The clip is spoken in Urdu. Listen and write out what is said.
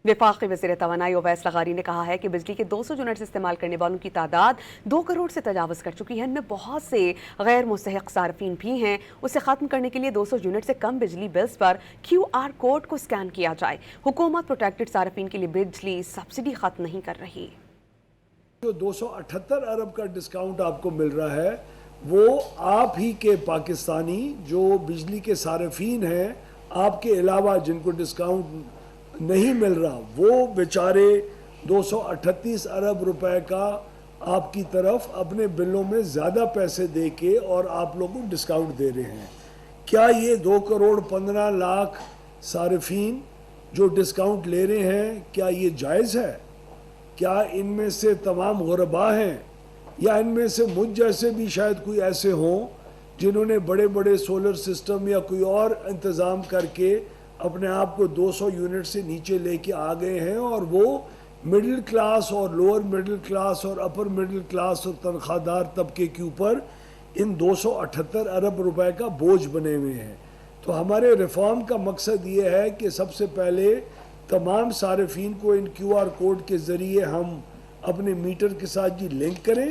وفاقی وزیر توانائی اویس لغاری نے کہا ہے کہ بجلی کے 200 یونٹس استعمال کرنے والوں کی تعداد 2 کروڑ سے تجاوز کر چکی ہے۔ ان میں بہت سے غیر مستحق صارفین بھی ہیں۔ اسے ختم کرنے کے لیے 200 یونٹ سے کم بجلی بلز پر QR کوڈ کو سکین کیا جائے۔ حکومت پروٹیکٹڈ صارفین کے لیے بجلی سبسڈی ختم نہیں کر رہی۔ جو 278 ارب کا ڈسکاؤنٹ آپ کو مل رہا ہے وہ آپ ہی کے پاکستانی جو بجلی کے صارفین ہیں، آپ کے علاوہ جن کو ڈسکاؤنٹ نہیں مل رہا، وہ بیچارے 238 ارب روپے کا آپ کی طرف اپنے بلوں میں زیادہ پیسے دے کے اور آپ لوگوں کو ڈسکاؤنٹ دے رہے ہیں۔ کیا یہ 2 کروڑ 15 لاکھ صارفین جو ڈسکاؤنٹ لے رہے ہیں، کیا یہ جائز ہے؟ کیا ان میں سے تمام غربا ہیں یا ان میں سے مجھ جیسے بھی شاید کوئی ایسے ہوں جنہوں نے بڑے بڑے سولر سسٹم یا کوئی اور انتظام کر کے اپنے آپ کو 200 یونٹ سے نیچے لے کے آ گئے ہیں، اور وہ مڈل کلاس اور لوور مڈل کلاس اور اپر مڈل کلاس اور تنخواہ دار طبقے کے اوپر ان 278 ارب روپے کا بوجھ بنے ہوئے ہیں۔ تو ہمارے ریفارم کا مقصد یہ ہے کہ سب سے پہلے تمام صارفین کو ان QR کوڈ کے ذریعے ہم اپنے میٹر کے ساتھ لنک کریں۔